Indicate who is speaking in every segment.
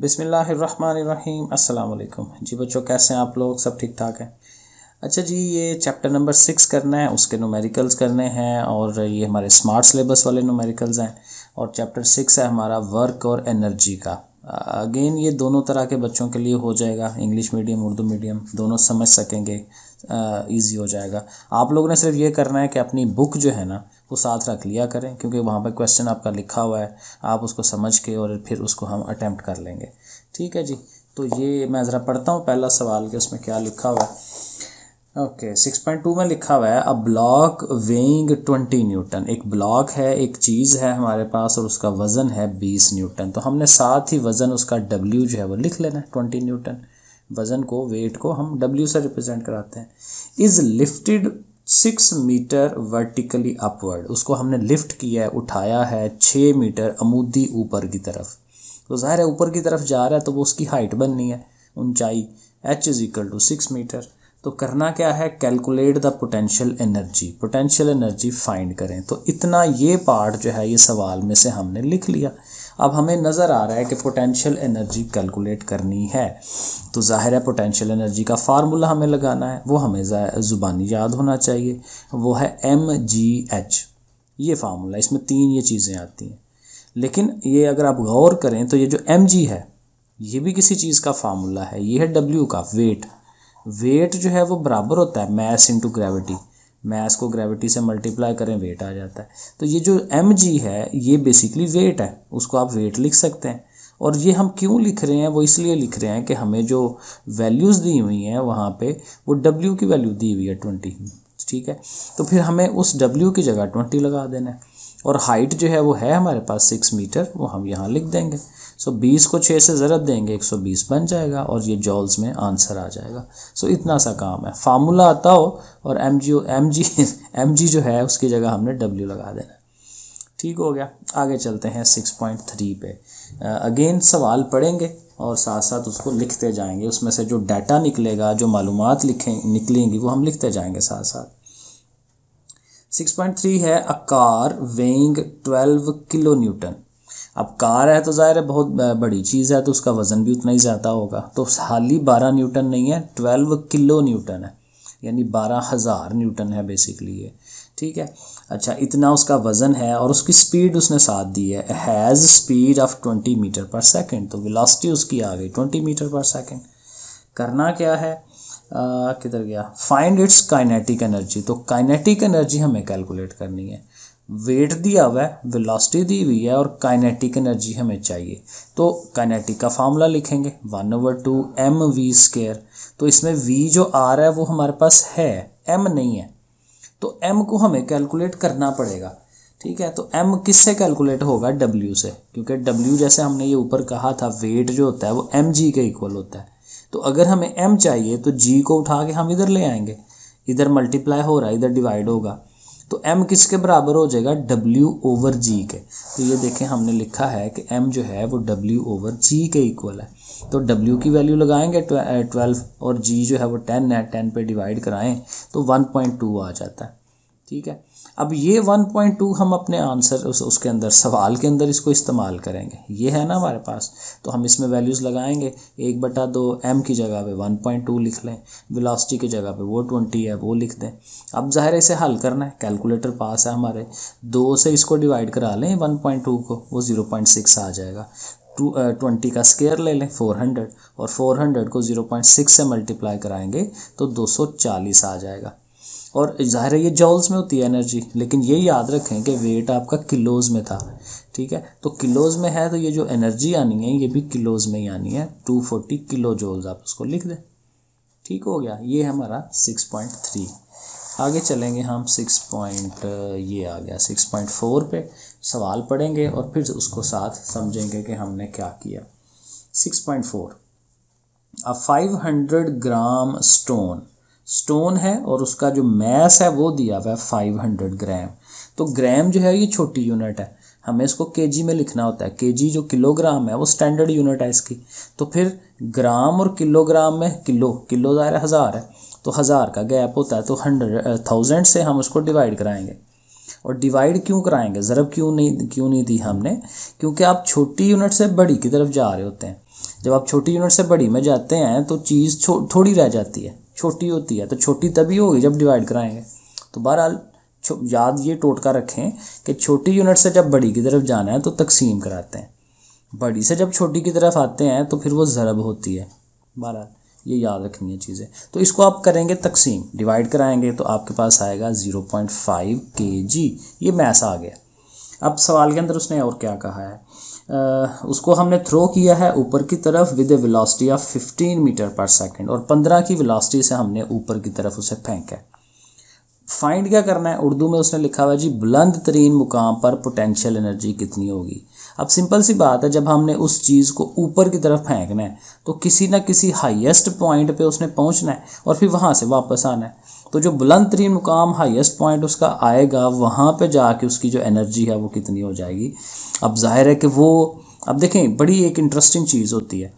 Speaker 1: बिस्मिल्लाहिर्रहमानिर्रहीम। अस्सलाम वालेकुम जी बच्चों, कैसे हैं आप लोग? सब ठीक ठाक हैं? अच्छा जी, ये चैप्टर नंबर 6 करना है, उसके न्यूमेरिकल्स करने हैं और ये हमारे स्मार्ट सिलेबस वाले न्यूमेरिकल्स हैं। और चैप्टर 6 है हमारा वर्क और एनर्जी का। अगेन ये दोनों तरह के बच्चों के लिए हो जाएगा, इंग्लिश मीडियम उर्दू मीडियम दोनों समझ सकेंगे, इजी हो जाएगा। आप लोगों ने सिर्फ ये करना है कि अपनी बुक जो है ना वो साथ रख लिया करें, क्योंकि वहाँ पर क्वेश्चन आपका लिखा हुआ है, आप उसको समझ के और फिर उसको हम अटैम्प्ट कर लेंगे। ठीक है जी, तो ये मैं ज़रा पढ़ता हूँ पहला सवाल कि उसमें क्या लिखा हुआ है। ओके 6.2 में लिखा हुआ है अ ब्लॉक वेइंग 20 न्यूटन। एक ब्लॉक है, एक चीज़ है हमारे पास और उसका वज़न है 20 न्यूटन। तो हमने साथ ही वज़न उसका W जो है वो लिख लेना है 20 न्यूटन। वज़न को, वेट को हम W से रिप्रेजेंट कराते हैं। Is lifted 6 metre vertically upward. उसको हमने लिफ्ट किया है, उठाया है 6 मीटर अमूदी ऊपर की तरफ। तो ज़ाहिर है ऊपर की तरफ जा रहा है तो वो उसकी हाइट बननी है, ऊंचाई। H = 6 metre. तो करना क्या है, calculate the potential energy. Potential energy find करें। तो इतना ये पार्ट जो है ये सवाल में से हमने लिख लिया। अब हमें नज़र आ रहा है कि पोटेंशियल एनर्जी कैलकुलेट करनी है, तो ज़ाहिर है पोटेंशियल एनर्जी का फार्मूला हमें लगाना है, वो हमें ज़ुबानी याद होना चाहिए। वो है mgh। ये फार्मूला, इसमें 3 ये चीज़ें आती हैं। लेकिन ये अगर आप गौर करें तो ये जो mg है ये भी किसी चीज़ का फार्मूला है। ये है W का, वेट। वेट जो है वो बराबर होता है मैस इंटू ग्रेविटी। मैस को ग्रेविटी से मल्टीप्लाई करें, वेट आ जाता है। तो ये जो mg है ये बेसिकली वेट है, उसको आप वेट लिख सकते हैं। और ये हम क्यों लिख रहे हैं, वो इसलिए लिख रहे हैं कि हमें जो वैल्यूज़ दी हुई हैं वहाँ पे वो W की वैल्यू दी हुई है 20। ठीक है, तो फिर हमें उस W की जगह 20 लगा देना है। और हाइट जो है वो है हमारे पास 6 मीटर, वो हम यहाँ लिख देंगे। सो 20 को 6 से ज़रब देंगे, 120 बन जाएगा और ये जॉल्स में आंसर आ जाएगा। सो इतना सा काम है, फार्मूला आता हो और mg जो है उसकी जगह हमने W लगा देना। ठीक हो गया, आगे चलते हैं 6.3 पे। अगेन सवाल पढ़ेंगे और साथ साथ उसको लिखते जाएंगे। उसमें से जो डाटा निकलेगा, जो मालूमात निकलेंगी वो हम लिखते जाएंगे साथ साथ। 6.3 है a car weighing 12 kilo Newton. अब कार है तो ज़ाहिर है बहुत बड़ी चीज़ है, तो उसका वज़न भी उतना ही ज़्यादा होगा। तो हाली 12 न्यूटन नहीं है, 12 किलो न्यूटन है, यानी 12,000 न्यूटन है बेसिकली ये। ठीक है, अच्छा इतना उसका वज़न है और उसकी स्पीड उसने साथ दी है, has speed of 20 metre per second. तो वेलोसिटी उसकी आ गई 20 मीटर पर सेकेंड। करना क्या है, किधर गया, फाइंड इट्स काइनेटिक एनर्जी। तो काइनेटिक एनर्जी हमें कैलकुलेट करनी है। वेट दिया हुआ है, वेलोसिटी दी हुई है और काइनेटिक एनर्जी हमें चाहिए। तो काइनेटिक का फार्मूला लिखेंगे 1/2 mv²। तो इसमें v जो आ रहा है वो हमारे पास है, m नहीं है। तो m को हमें कैलकुलेट करना पड़ेगा। ठीक है, तो m किससे कैलकुलेट होगा, w से, क्योंकि w जैसे हमने ये ऊपर कहा था वेट जो होता है वो mg के इक्वल होता है। तो अगर हमें m चाहिए तो g को उठा के हम इधर ले आएंगे, इधर मल्टीप्लाई हो रहा है, इधर डिवाइड होगा। तो m किसके बराबर हो जाएगा, W/g के। तो ये देखें हमने लिखा है कि m जो है वो W/g के इक्वल है। तो w की वैल्यू लगाएंगे 12 और g जो है वो 10 है, 10 पे डिवाइड कराएं तो 1.2 आ जाता है। ठीक है, अब ये 1.2 हम अपने आंसर उसके अंदर सवाल के अंदर इसको इस्तेमाल करेंगे। ये है ना हमारे पास, तो हम इसमें वैल्यूज़ लगाएंगे। 1/2 m की जगह पे 1.2 लिख लें, वेलोसिटी की जगह पे वो 20 है वो लिख दें। अब ज़ाहिर इसे हल करना है, कैलकुलेटर पास है हमारे, 2 से इसको डिवाइड करा लें 1.2 को, वो 0.6 आ जाएगा। 20 का स्क्वायर ले लें 400 और 400 को 0.6 से मल्टीप्लाई कराएंगे तो 240 आ जाएगा। और ज़ाहिर है ये जॉल्स में होती है एनर्जी, लेकिन ये याद रखें कि वेट आपका किलोज़ में था। ठीक है, तो किलोज़ में है तो ये जो एनर्जी आनी है ये भी किलोज़ में ही आनी है, 240 किलो जॉल्स आप उसको लिख दें। ठीक हो गया, ये हमारा 6.3। आगे चलेंगे हम ये आ गया 6.4 पे। सवाल पढ़ेंगे और फिर उसको साथ समझेंगे कि हमने क्या किया। 6.4 अ 500 ग्राम स्टोन है और उसका जो मैस है वो दिया हुआ है 500 ग्राम। तो ग्राम जो है ये छोटी यूनिट है, हमें इसको केजी में लिखना होता है। केजी जो किलोग्राम है वो स्टैंडर्ड यूनिट है इसकी। तो फिर ग्राम और किलोग्राम में किलो ज़ाहिर है 1000 है, तो 1000 का गैप होता है, तो 1000 से हम उसको डिवाइड कराएंगे। और डिवाइड क्यों कराएंगे, ज़रब क्यों नहीं दी हमने, क्योंकि आप छोटी यूनिट से बड़ी की तरफ जा रहे होते हैं। जब आप छोटी यूनिट से बड़ी में जाते हैं तो चीज़ थोड़ी रह जाती है, छोटी होती है, तो छोटी तभी होगी जब डिवाइड कराएंगे। तो बहरहाल याद ये टोटका रखें कि छोटी यूनिट से जब बड़ी की तरफ जाना है तो तकसीम कराते हैं, बड़ी से जब छोटी की तरफ आते हैं तो फिर वो ज़रब होती है। बहरहाल ये याद रखनी है चीज़ें। तो इसको आप करेंगे तकसीम, डिवाइड कराएंगे तो आपके पास आएगा 0.5 kg। ये मैथ आ गया। अब सवाल के अंदर उसने और क्या कहा है, उसको हमने थ्रो किया है ऊपर की तरफ with a velocity of 15 metre per second और 15 की वेलोसिटी से हमने ऊपर की तरफ उसे फेंका है। फाइंड क्या करना है, उर्दू में उसने लिखा हुआ है जी बुलंद तरीन मुकाम पर पोटेंशियल एनर्जी कितनी होगी। अब सिंपल सी बात है, जब हमने उस चीज़ को ऊपर की तरफ फेंकना है तो किसी ना किसी हाईएस्ट पॉइंट पे उसने पहुंचना है और फिर वहाँ से वापस आना है। तो जो बुलंद तरीन मुकाम हाईएस्ट पॉइंट उसका आएगा, वहाँ पे जाके उसकी जो एनर्जी है वो कितनी हो जाएगी। अब जाहिर है कि वो, अब देखें बड़ी एक इंटरेस्टिंग चीज़ होती है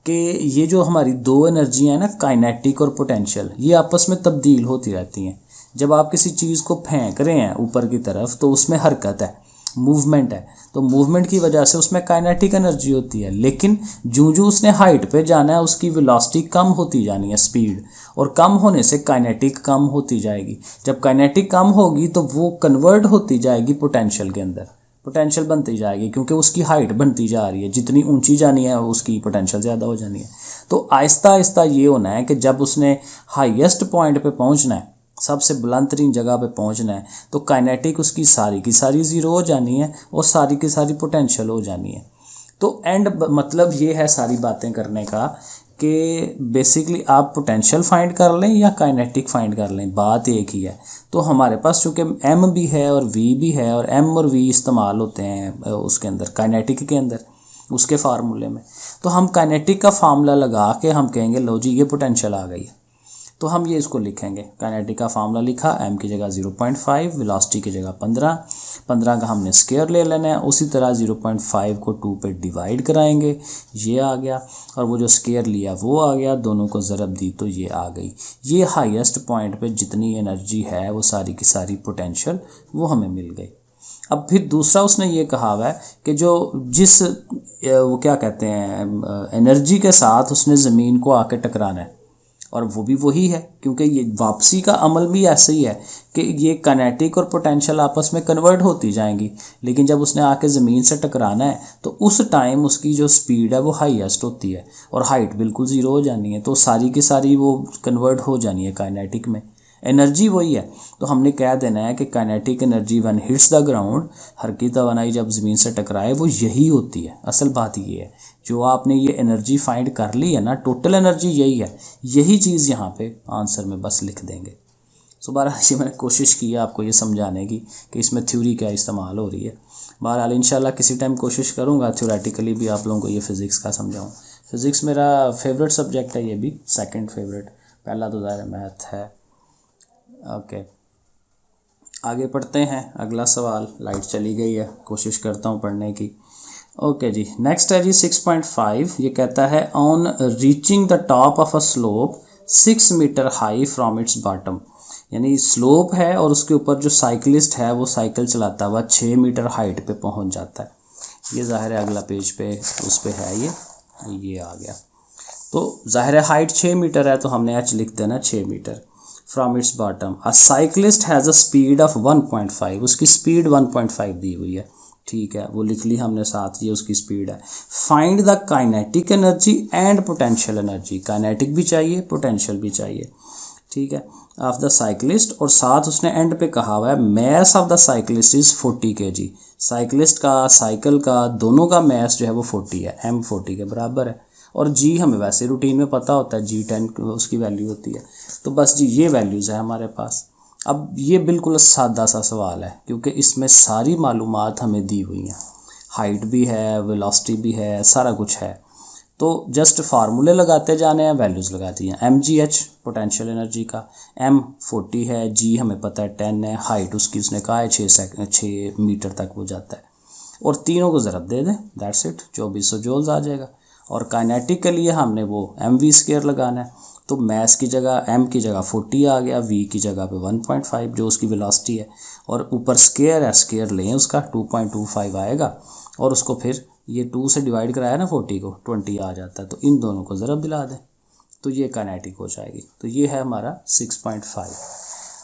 Speaker 1: कि ये जो हमारी दो एनर्जियाँ हैं ना, काइनेटिक और पोटेंशियल, ये आपस में तब्दील होती रहती हैं। जब आप किसी चीज़ को फेंक रहे हैं ऊपर की तरफ तो उसमें हरकत है, मूवमेंट है, तो मूवमेंट की वजह से उसमें काइनेटिक एनर्जी होती है। लेकिन जो उसने हाइट पे जाना है उसकी वेलोसिटी कम होती जानी है, स्पीड, और कम होने से काइनेटिक कम होती जाएगी। जब काइनेटिक कम होगी तो वो कन्वर्ट होती जाएगी पोटेंशियल के अंदर, पोटेंशियल बनती जाएगी क्योंकि उसकी हाइट बनती जा रही है, जितनी ऊंची जानी है उसकी पोटेंशियल ज़्यादा हो जानी है। तो आहिस्ता आहिस्ता ये होना है कि जब उसने हाईएस्ट पॉइंट पे पहुंचना है, सबसे बुलंद तरीन जगह पे पहुंचना है, तो काइनेटिक उसकी सारी की सारी ज़ीरो हो जानी है और सारी की सारी पोटेंशियल हो जानी है। तो एंड मतलब ये है सारी बातें करने का कि बेसिकली आप पोटेंशियल फाइंड कर लें या काइनेटिक फाइंड कर लें, बात एक ही है। तो हमारे पास चूँकि एम भी है और वी भी है, और एम और वी इस्तेमाल होते हैं उसके अंदर, काइनेटिक के अंदर, उसके फार्मूले में, तो हम काइनेटिक का फार्मूला लगा के हम कहेंगे लो जी ये पोटेंशियल आ गई है। तो हम ये इसको लिखेंगे, काइनेटिक का फार्मूला लिखा, एम की जगह 0.5, वेलोसिटी की जगह 15 का हमने स्क्वायर ले लेना है। उसी तरह 0.5 को 2 पे डिवाइड कराएंगे, ये आ गया, और वो जो स्क्वायर लिया वो आ गया, दोनों को ज़रब दी तो ये आ गई। ये हाईएस्ट पॉइंट पे जितनी एनर्जी है वो सारी की सारी पोटेंशियल वो हमें मिल गई। अब फिर दूसरा उसने ये कहा हुआ है कि जो जिस वो क्या कहते हैं एनर्जी के साथ उसने ज़मीन को आके टकराना है, और वो भी वही है, क्योंकि ये वापसी का अमल भी ऐसे ही है कि ये काइनेटिक और पोटेंशियल आपस में कन्वर्ट होती जाएंगी। लेकिन जब उसने आके ज़मीन से टकराना है तो उस टाइम उसकी जो स्पीड है वो हाईएस्ट होती है और हाइट बिल्कुल ज़ीरो हो जानी है, तो सारी की सारी वो कन्वर्ट हो जानी है काइनेटिक में। एनर्जी वही है, तो हमने कह देना है कि kinetic energy when hits the ground, हर की तवानाई जब ज़मीन से टकराए, वो यही होती है। असल बात ये है, जो आपने ये एनर्जी फाइंड कर ली है ना, टोटल एनर्जी यही है, यही चीज़ यहाँ पे आंसर में बस लिख देंगे। सो बहरहाल ये मैंने कोशिश की है आपको ये समझाने की कि इसमें थ्योरी क्या इस्तेमाल हो रही है। बहरहाल इंशाल्लाह किसी टाइम कोशिश करूँगा थ्योरेटिकली भी आप लोगों को ये फ़िज़िक्स का समझाऊँ। फ़िज़िक्स मेरा फेवरेट सब्जेक्ट है, ये भी सेकंड फेवरेट, पहला तो ज़ाहिर मैथ है। ओके, आगे पढ़ते हैं। अगला सवाल, लाइट चली गई है, कोशिश करता हूँ पढ़ने की। ओके जी, नेक्स्ट है जी 6.5। ये कहता है on reaching the top of a slope 6 metre high from its bottom, यानी स्लोप है और उसके ऊपर जो साइकिलिस्ट है वो साइकिल चलाता हुआ 6 मीटर हाइट पे पहुंच जाता है। ये ज़ाहिर है अगला पेज पे उस पे है, ये आ गया। तो ज़ाहिर है हाइट 6 मीटर है तो हमने एच लिख देना 6 metre from its bottom. A cyclist has a speed of 1.5, उसकी स्पीड 1.5 दी हुई है, ठीक है, वो लिख ली हमने साथ, ये उसकी स्पीड है। Find the kinetic energy and potential energy, kinetic भी चाहिए पोटेंशियल भी चाहिए, ठीक है, ऑफ द साइकिलिस्ट, और साथ उसने एंड पे कहा हुआ है mass of the cyclist is 40 kg। Cyclist का, साइकिल का, दोनों का मैस जो है वो 40 है, m 40 के बराबर है। और जी हमें वैसे रूटीन में पता होता है, जी 10 उसकी वैल्यू होती है, तो बस जी ये वैल्यूज़ है हमारे पास। अब ये बिल्कुल सादा सा सवाल है क्योंकि इसमें सारी मालूमात हमें दी हुई हैं, हाइट भी है, वेलोसिटी भी है, सारा कुछ है। तो जस्ट फार्मूले लगाते जाने हैं, वैल्यूज़ लगाती हैं। mgh पोटेंशियल एनर्जी का, m 40 है, g हमें पता है 10 है, हाइट उसकी उसने कहा है 6 मीटर तक वो जाता है, और तीनों को ज़रब दे दें, दैट्स इट, 2400 जूल्स आ जाएगा। और काइनेटिक के लिए हमने वो mv² लगाना है, तो मैस की जगह m की जगह 40 आ गया, v की जगह पे 1.5 जो उसकी वेलोसिटी है, और ऊपर स्क्वायर है, स्क्वायर लें उसका 2.25 आएगा, और उसको फिर ये 2 से डिवाइड कराया ना 40 को, 20 आ जाता है, तो इन दोनों को ज़रब दिला दें तो ये काइनेटिक हो जाएगी। तो ये है हमारा 6.5।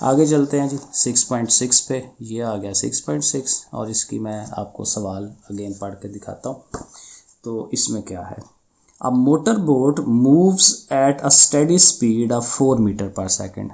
Speaker 1: आगे चलते हैं जी 6.6 पे। ये आ गया 6.6 और इसकी मैं आपको सवाल अगेन पढ़ के दिखाता हूँ। तो इसमें क्या है, a motor boat moves at a steady speed of 4 metre per second.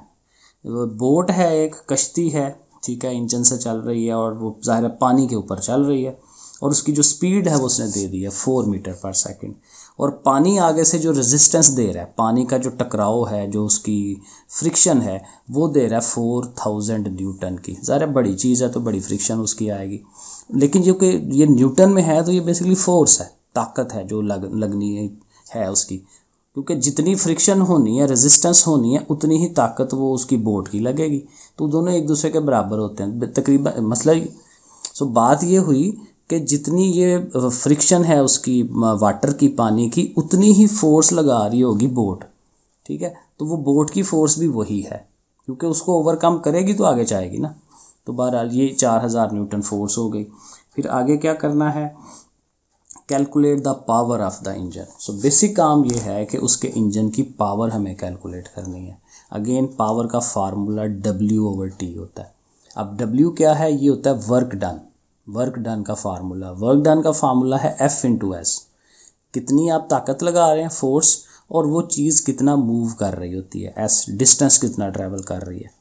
Speaker 1: Boat है, एक कश्ती है, ठीक है, इंजन से चल रही है और वो ज़ाहिर है पानी के ऊपर चल रही है, और उसकी जो स्पीड है वो उसने दे दी है 4 मीटर पर सेकेंड, और पानी आगे से जो रेजिस्टेंस दे रहा है, पानी का जो टकराव है, जो उसकी फ्रिक्शन है, वो दे रहा है 4000 न्यूटन की। ज़ाहिर है बड़ी चीज़ है तो बड़ी फ्रिक्शन उसकी आएगी, लेकिन जो कि ये न्यूटन में है तो ये बेसिकली फोर्स है, ताकत है जो लगनी है उसकी, क्योंकि जितनी फ्रिक्शन होनी है, रेजिस्टेंस होनी है, उतनी ही ताकत वो उसकी बोट की लगेगी। तो दोनों एक दूसरे के बराबर होते हैं तकरीबन। मसला सो बात ये हुई कि जितनी ये फ्रिक्शन है उसकी वाटर की, पानी की, उतनी ही फोर्स लगा रही होगी बोट, ठीक है। तो वो बोट की फोर्स भी वही है, क्योंकि उसको ओवरकम करेगी तो आगे जाएगी ना। तो बहरहाल ये 4000 न्यूटन फोर्स हो गई। फिर आगे क्या करना है, calculate the power of the engine. So basic काम ये है कि उसके इंजन की पावर हमें कैलकुलेट करनी है। अगेन पावर का फार्मूला W/T होता है। अब W क्या है, ये होता है वर्क डन। वर्क डन का फार्मूला, वर्क डन का फार्मूला है F/S। कितनी आप ताकत लगा रहे हैं, फोर्स, और वो चीज़ कितना मूव कर रही होती है, S डिस्टेंस कितना ट्रैवल कर रही है।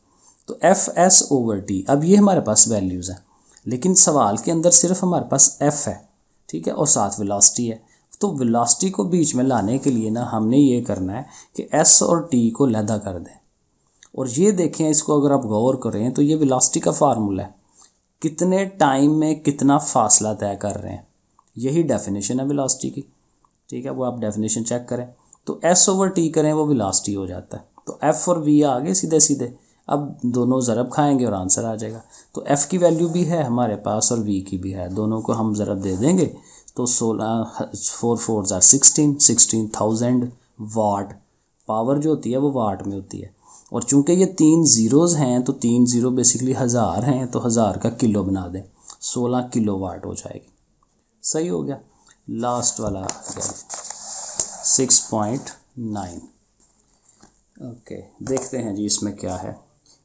Speaker 1: तो F/S/T। अब ये हमारे पास वैल्यूज़ हैं, लेकिन सवाल के अंदर सिर्फ हमारे पास F है, ठीक है, और साथ वेलोसिटी है। तो वेलोसिटी को बीच में लाने के लिए ना हमने ये करना है कि S और T को लैदा कर दें। और ये देखें, इसको अगर आप गौर करें तो ये वेलोसिटी का फार्मूला है, कितने टाइम में कितना फासला तय कर रहे हैं, यही डेफिनेशन है वेलोसिटी की, ठीक है। वो आप डेफिनेशन चेक करें तो S/T करें, वो वेलोसिटी हो जाता है। तो F और V आ गए सीधे सीधे। अब दोनों ज़रब खाएंगे और आंसर आ जाएगा। तो F की वैल्यू भी है हमारे पास और V की भी है, दोनों को हम ज़रब दे देंगे तो 4 4 16,000 वाट। पावर जो होती है वो वाट में होती है, और चूंकि ये 3 ज़ीरोज़ हैं तो 3 ज़ीरो बेसिकली 1000 हैं, तो 1000 का किलो बना दें, 16 किलो वाट हो जाएगी। सही हो गया। लास्ट वाला 6.9। ओके, देखते हैं जी इसमें क्या है।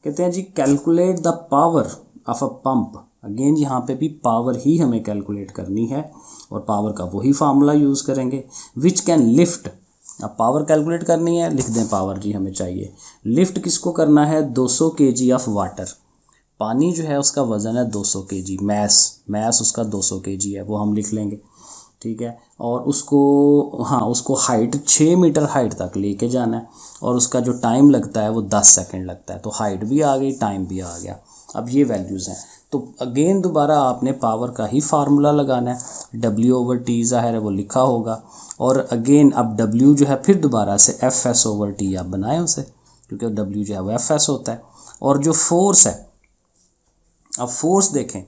Speaker 1: कहते हैं जी calculate the power of a pump. Again यहाँ पे भी पावर ही हमें कैलकुलेट करनी है, और पावर का वही फार्मूला यूज़ करेंगे, विच कैन लिफ्ट। अब पावर कैलकुलेट करनी है, लिख दें पावर जी हमें चाहिए। लिफ्ट किसको करना है, 200 kg ऑफ वाटर। पानी जो है उसका वज़न है 200 kg, मैस उसका 200 kg है, वो हम लिख लेंगे, ठीक है। और उसको, हाँ, उसको हाइट 6 मीटर हाइट तक लेके जाना है, और उसका जो टाइम लगता है वो 10 सेकंड लगता है। तो हाइट भी आ गई, टाइम भी आ गया। अब ये वैल्यूज़ हैं, तो अगेन दोबारा आपने पावर का ही फार्मूला लगाना है, W/T ज़ाहिर है वो लिखा होगा, और अगेन अब W जो है फिर दोबारा से F/S/T आप बनाएं उसे, क्योंकि W जो है वो F/S होता है। और जो फोर्स है, अब फोर्स देखें,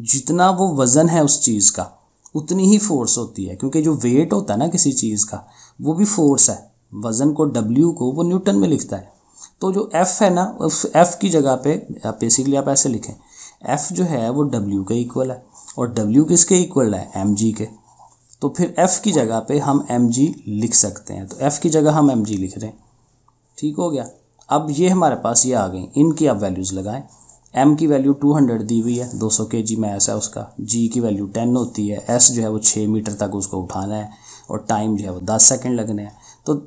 Speaker 1: जितना वो वज़न है उस चीज़ का उतनी ही फोर्स होती है, क्योंकि जो वेट होता है ना किसी चीज़ का, वो भी फोर्स है। वज़न को, W को वो न्यूटन में लिखता है। तो जो F है ना, उस F की जगह पे बेसिकली आप ऐसे लिखें, F जो है वो W के इक्वल है, और W किसके इक्वल है, mg के। तो फिर F की जगह पे हम mg लिख सकते हैं, तो F की जगह हम mg लिख रहे हैं, ठीक हो गया। अब ये हमारे पास ये आ गई, इनकी आप वैल्यूज़ लगाएं। m की वैल्यू 200 दी हुई है, 200 kg मैस है उसका। g की वैल्यू 10 होती है। s जो है वो 6 मीटर तक उसको उठाना है, और टाइम जो है वो 10 सेकंड लगने हैं। तो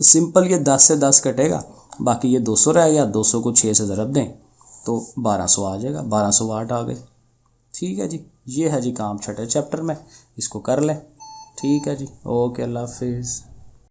Speaker 1: सिंपल ये 10 से 10 कटेगा, बाकी ये 200 रह गया, 200 को 6 से ज़रब दें तो 1200 आ जाएगा, 1200 वाट आ गई। ठीक है जी, ये है जी काम छठे चैप्टर में, इसको कर लें। ठीक है जी, ओके, अल्लाह हाफिज़।